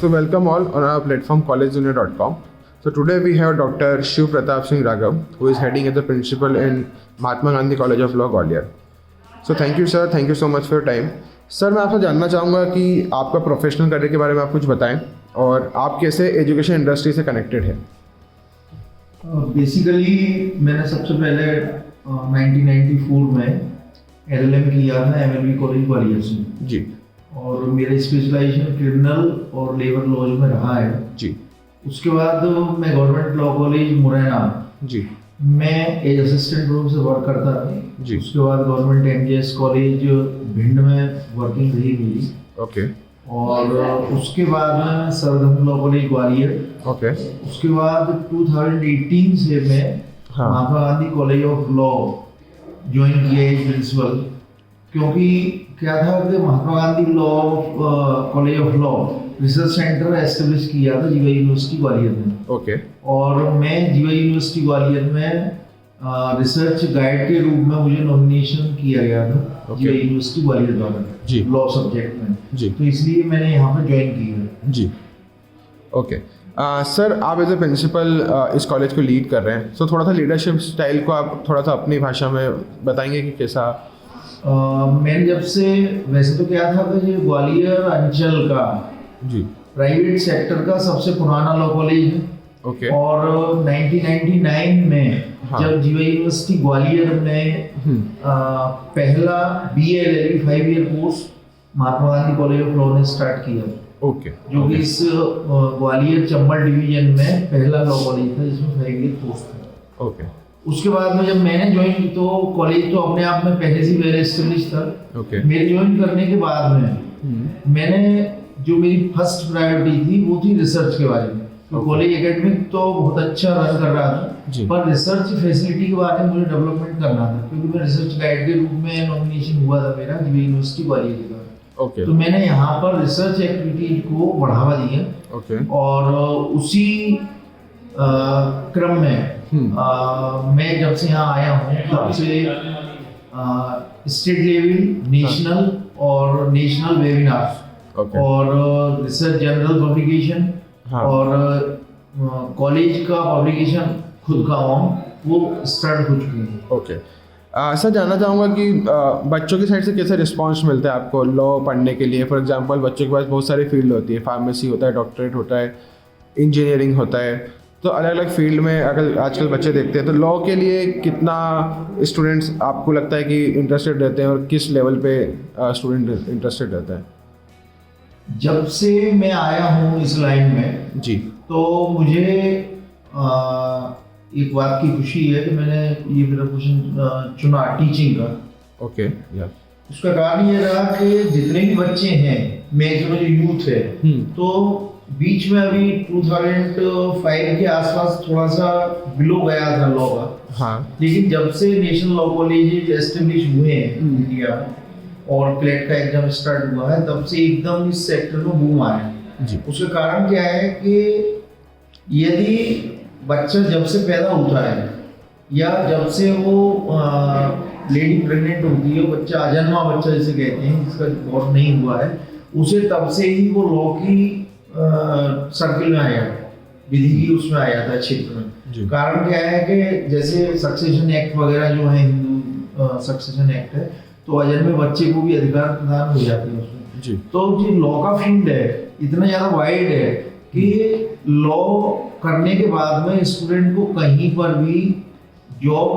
So welcome all on our platform collegejunior.com. So today we have Dr. Shiv Pratap Singh Raghav, who is heading as the principal in Mahatma Gandhi College of Law, Gwalior. So thank you sir, thank you so much for your time. Sir मैं आपसे जानना चाहूँगा कि आपका professional career के बारे में आप कुछ बताएं और आप कैसे एजुकेशन इंडस्ट्री से कनेक्टेड है। बेसिकली मैंने सबसे पहले 1994 में LLM किया था MLB कॉलेज ग्वालियर से जी, और मेरा स्पेशलाइजेशन क्रिमिनल और लेबर लॉज में रहा है जी। उसके बाद मैं गवर्नमेंट लॉ कॉलेज मुरैना जी में एज असिस्टेंट प्रोफेसर वर्क करता था जी। उसके बाद गवर्नमेंट MJS कॉलेज भिंड में वर्किंग रही मेरी। ओके और उसके बाद मैं सर्वधर्म लॉ कॉलेज ग्वालियर। ओके। उसके बाद 2018 से मैं Mahatma Gandhi college of law join किया एज प्रिंसिपल, क्योंकि क्या था कि Mahatma Gandhi law college of law research centre establish किया था जीवा यूनिवर्सिटी ग्वालियर में। ओके। और मैं जीवा यूनिवर्सिटी ग्वालियर में रिसर्च गाइड के रूप में मुझे नॉमिनेशन किया गया था जीवा यूनिवर्सिटी ग्वालियर द्वारा जी, लॉ सब्जेक्ट में जी। तो इसलिए मैंने यहाँ पर ज्वाइन की है जी। ओके सर, आप एज ए प्रिंसिपल इस कॉलेज को लीड कर रहे हैं, सो थोड़ा सा लीडरशिप स्टाइल को आप थोड़ा सा अपनी भाषा में बताएंगे कि कैसा। मैंने जब से वैसे तो क्या था कि ये ग्वालियर अंचल का जी प्राइवेट सेक्टर का सबसे पुराना लॉ कॉलेज है। ओके। और 1999 में जब जीवा यूनिवर्सिटी ग्वालियर में पहला BA LLB 5 year course Mahatma Gandhi college of law ने स्टार्ट किया। ओके। जो कि इस ग्वालियर चंबल डिवीजन में पहला लॉ कॉलेज था जिसमें 5 ईयर कोर्स था। ओके। उसके बाद में जब मैंने ज्वाइन की तो कॉलेज तो अपने आप में पहले से वेल एस्टेब्लिश था। ओके। मेरे ज्वाइन करने के बाद में मैंने जो मेरी फर्स्ट प्रायोरिटी थी वो थी रिसर्च के बारे में। तो कॉलेज एकेडमिक तो बहुत अच्छा रन कर रहा था, पर रिसर्च फैसिलिटी के बारे में मुझे डेवलपमेंट करना था, क्योंकि मैं रिसर्च गाइड के रूप में नॉमिनेशन हुआ था मेरा जीवा यूनिवर्सिटी ग्वालियर के द्वारा। ओके। तो मैंने यहाँ पर रिसर्च एक्टिविटीज को बढ़ावा दिया। ओके। और उसी क्रम में मैं जब से यहाँ आया हूँ तब से स्टेट लेवल, नेशनल और नेशनल वेबिनार और रिसर्च जर्नल पब्लिकेशन और कॉलेज का पब्लिकेशन खुद का वो स्टार्ट हो चुकी है। ओके। सर जानना चाहूँगा कि बच्चों की साइड से कैसे रिस्पांस मिलता है आपको लॉ पढ़ने के लिए। फॉर एग्जांपल बच्चों के पास बहुत सारी फील्ड होती है, फार्मेसी होता है, डॉक्टरेट होता है, इंजीनियरिंग होता है, तो अलग अलग फील्ड में अगर आजकल बच्चे देखते हैं तो लॉ के लिए कितना स्टूडेंट्स आपको लगता है कि इंटरेस्टेड रहते हैं और किस लेवल पे स्टूडेंट इंटरेस्टेड रहता है। जब से मैं आया हूँ इस लाइन में जी, तो मुझे एक बात की खुशी है कि मैंने ये मेरा क्वेश्चन चुना टीचिंग का। ओके। या उसका कारण ये रहा कि जितने भी बच्चे हैं मैक्सिमम जो यूथ है, तो बीच में अभी 2005 के आसपास थोड़ा सा बिलो गया था लॉ का। हाँ। लेकिन जब से नेशनल लॉ कॉलेज एस्टेब्लिश हुए हैं इंडिया और क्लेट का एग्जाम स्टार्ट हुआ है, तब से एकदम इस सेक्टर में बूम आया है। उसका कारण क्या है कि यदि बच्चा जब से पैदा होता है या जब से वो लेडी प्रेग्नेंट होती है, बच्चा अजन्मा बच्चा जिसे कहते हैं, जिसका बॉर्न नहीं हुआ है, उसे तब से ही वो लॉ की सर्किल में आया, विधि की उसमें आया था क्षेत्र में। कारण क्या है कि जैसे सक्सेशन एक्ट वगैरह जो है, हिंदू सक्सेशन एक्ट है, तो अजन्मे बच्चे को भी अधिकार प्रदान हो जाते हैं उसमें जी। तो जो लॉ का फील्ड है इतना ज़्यादा वाइड है कि लॉ करने के बाद में स्टूडेंट को कहीं पर भी जॉब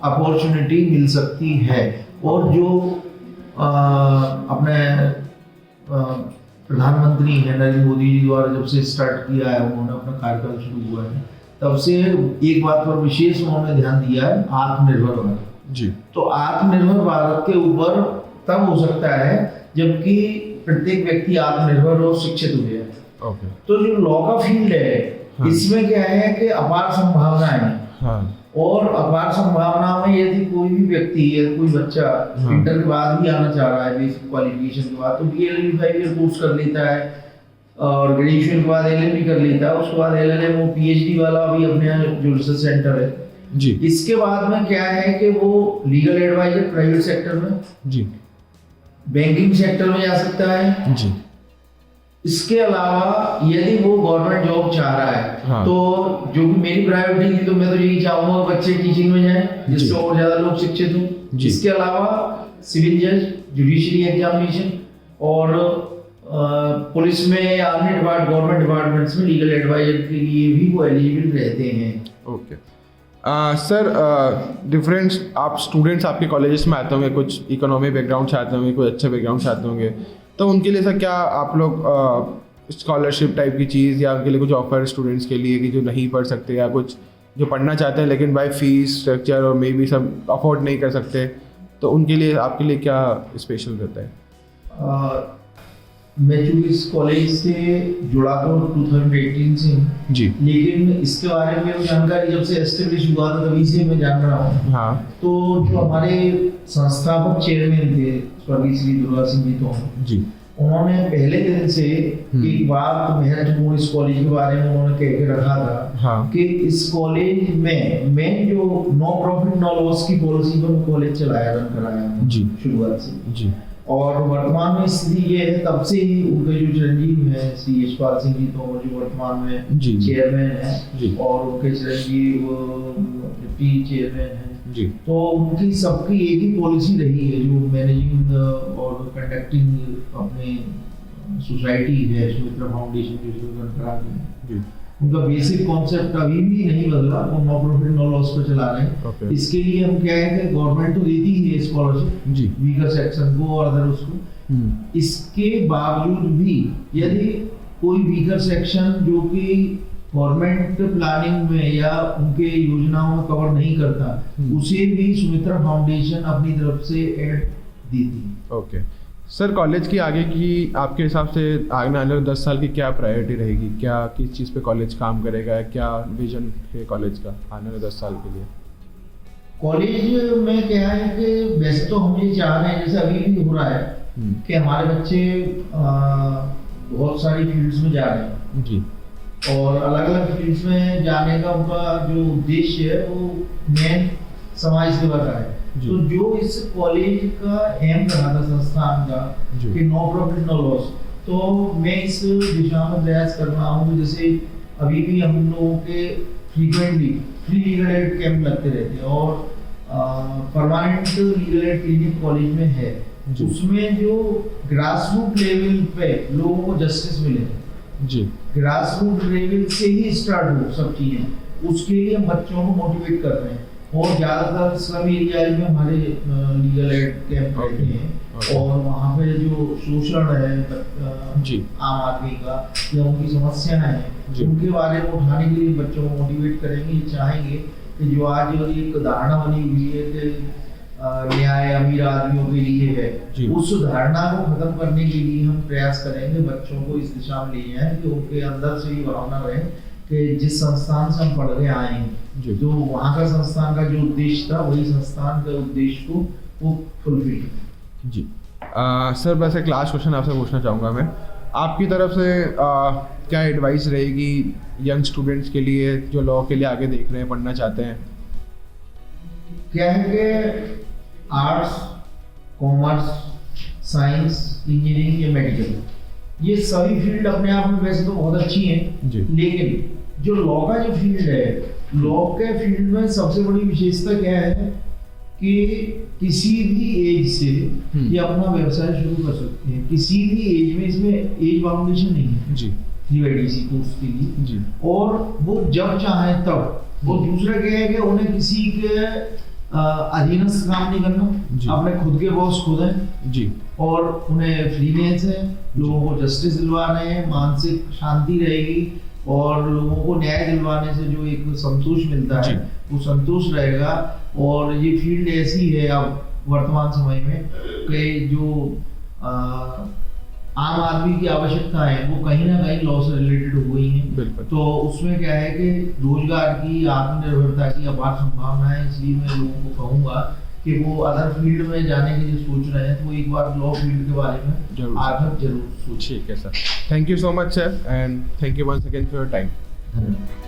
अपॉर्चुनिटी मिल सकती है। और जो अपने प्रधानमंत्री है नरेंद्र मोदी जी द्वारा जब से स्टार्ट किया है, उन्होंने अपना कार्यकाल शुरू हुआ है, तब से एक बात पर विशेष उन्होंने ध्यान दिया है, आत्मनिर्भर भारत जी। तो आत्मनिर्भर भारत के ऊपर तब हो सकता है जबकि प्रत्येक व्यक्ति आत्मनिर्भर और शिक्षित हो जाए। तो जो लॉ का फील्ड है इसमें क्या है कि अपार संभावनाएं और अपार संभावना में यदि कोई भी व्यक्ति या कोई बच्चा इंटर के बाद भी आना चाह रहा है, बेसिक क्वालिफिकेशन के बाद, तो BA 5 ईयर कोर्स कर लेता है और ग्रेजुएशन के बाद LLB कर लेता है, उसके बाद LLM वो PhD वाला भी अपने यहाँ जो रिसर्च सेंटर है जी। इसके बाद में क्या है कि वो लीगल एडवाइजर प्राइवेट सेक्टर में जी, बैंकिंग सेक्टर में जा सकता है जी। इसके अलावा यदि वो गवर्नमेंट जॉब चाह रहा है हाँ। तो जो कि मेरी प्रायोरिटी थी, तो मैं तो यही चाहूंगा बच्चे टीचिंग में जाएं जिससे और ज्यादा लोग शिक्षित हों। जी। इसके अलावा सिविल जज, जुडिशरी एग्जामिनेशन और पुलिस में, आर्मी डिपार्टमेंट, गवर्नमेंट डिपार्टमेंट्स में लीगल एडवाइजर के लिए भी वो एलिजिबल रहते हैं। ओके सर, डिफरेंट आप स्टूडेंट्स आपके कॉलेजेस में आते होंगे, कुछ इकोनॉमी बैकग्राउंड से आते होंगे, कुछ अच्छे बैकग्राउंड से आते होंगे, तो उनके लिए सर क्या आप लोग स्कॉलरशिप टाइप की चीज़ या उनके लिए कुछ ऑफर स्टूडेंट्स के लिए कि जो नहीं पढ़ सकते या कुछ जो पढ़ना चाहते हैं लेकिन बाय फीस स्ट्रक्चर और मे बी सब अफोर्ड नहीं कर सकते, तो उनके लिए आपके लिए क्या स्पेशल रहता है? मैं चूँकि इस कॉलेज से जुड़ा तो 2018 से हूँ जी। लेकिन इसके बारे में जानकारी जब से एस्टेब्लिश हुआ था तभी से मैं जान रहा हूँ। हाँ। तो जो हमारे संस्थापक चेयरमैन थे स्वर्गीय श्री दुर्गा सिंह जी तो जी, उन्होंने पहले दिन से एक बात महत्वपूर्ण इस कॉलेज के बारे में उन्होंने कह के रखा था। हाँ। कि इस कॉलेज में मैं जो नो प्रॉफिट नो लॉस की पॉलिसी पर कॉलेज चलाया, रन कराया जी, शुरुआत से जी। और वर्तमान में स्थिति ये है, तब से ही उनके जो चिरंजीव हैं श्री यशपाल सिंह जी तो जो वर्तमान में जी, चेयरमैन जी। हैं और उनके चिरंजीव डिप्टी चेयरमैन हैं, जी। तो उनकी सबकी एक ही पॉलिसी रही है जो मैनेजिंग और कंडक्टिंग अपने सोसाइटी है सुमित्रा फाउंडेशन जो रन कराते हैं। जी। उनका बेसिक कॉन्सेप्ट अभी भी नहीं बदला, वो नो प्रॉफिट नो लॉस पे चला रहे हैं। Okay. इसके लिए हम क्या है कि गवर्नमेंट तो देती ही है स्कॉलरशिप जी। वीकर सेक्शन को और अदर उसको। इसके बावजूद भी यदि कोई वीकर सेक्शन जो कि गवर्नमेंट प्लानिंग में या उनके योजनाओं में कवर नहीं करता, उसे भी सुमित्रा फाउंडेशन अपनी तरफ से ऐड देती है। ओके सर, कॉलेज की आगे की आपके हिसाब से आने वाले 10 साल की क्या प्रायोरिटी रहेगी? क्या किस चीज़ पे कॉलेज काम करेगा? क्या विजन है कॉलेज का आने वाले 10 साल के लिए? कॉलेज में क्या है कि वैसे तो हम ये चाह रहे हैं, जैसे अभी भी हो रहा है कि हमारे बच्चे बहुत सारी फील्ड्स में जा रहे हैं जी, और अलग अलग फील्ड्स में जाने का उनका जो उद्देश्य है वो मेन समाज सेवा का है। तो जो इस कॉलेज का एम रहा था संस्थान का कि नो प्रॉफिट नो लॉस, तो मैं इस दिशा में प्रयास कर रहा हूँ। जैसे अभी भी हम लोगों के frequently free legal aid camp लगते रहते हैं और permanent legal aid clinic college में है, उसमें जो ग्रास रूट लेवल पे लोगों को जस्टिस मिले जी, ग्रास रूट लेवल से ही स्टार्ट हो सब चीजें, उसके लिए हम बच्चों को मोटिवेट कर रहे हैं और ज्यादातर स्लम एरिया में हमारे लीगल एड कैंप रहते हैं और वहाँ पे जो शोषण है जी आम आदमी का या उनकी समस्याएं हैं उनके बारे में उठाने के लिए बच्चों को मोटिवेट करेंगे। चाहेंगे कि जो आज एक धारणा बनी हुई है कि न्याय अमीर आदमियों के लिए है, उस धारणा को खत्म करने के लिए हम प्रयास करेंगे, बच्चों को इस दिशा में ले जाएं कि उनके अंदर से ये भावना रहे कि जिस संस्थान से हम पढ़ के आए हैं, जो वहाँ का संस्थान का जो उद्देश्य था वही संस्थान के उद्देश्य को वो फुलफिल जी। सर बस एक लास्ट क्वेश्चन आपसे पूछना चाहूँगा मैं, आपकी तरफ से क्या एडवाइस रहेगी यंग स्टूडेंट्स के लिए जो लॉ के लिए आगे देख रहे हैं, पढ़ना चाहते हैं? क्या है कि आर्ट्स, कॉमर्स, साइंस, इंजीनियरिंग या मेडिकल ये सभी फील्ड अपने आप में वैसे तो बहुत अच्छी हैं, लेकिन जो लॉ का जो फील्ड है, लॉ के फील्ड में सबसे बड़ी विशेषता क्या है कि किसी भी एज से ये अपना व्यवसाय शुरू कर सकते हैं, किसी भी एज में, इसमें एज बाउंडेशन नहीं है जी, 3IDC कोर्स के लिए जी, और वो जब चाहे तब। और दूसरा क्या है कि उन्हें किसी के अधीनस्थ काम नहीं करना, अपने खुद के बॉस खुद हैं जी, और उन्हें फ्रीनेस है, लोगों को जस्टिस दिलवाना है, मानसिक शांति रहेगी और लोगों को न्याय दिलवाने से जो एक संतोष मिलता है वो संतोष रहेगा। और ये फील्ड ऐसी है अब वर्तमान समय में कि जो आम आदमी की आवश्यकता है वो कहीं ना कहीं लॉ से रिलेटेड हो गई हैं, तो उसमें क्या है कि रोजगार की, आत्मनिर्भरता की अपार संभावना है। इसलिए मैं लोगों को कहूँगा कि वो अदर फील्ड में जाने के लिए सोच रहे हैं तो वो एक बार लॉ फील्ड के बारे में आगे जरूर सोचिए। ठीक है sir, thank you so much sir and thank you once again for your time. धन्यवाद।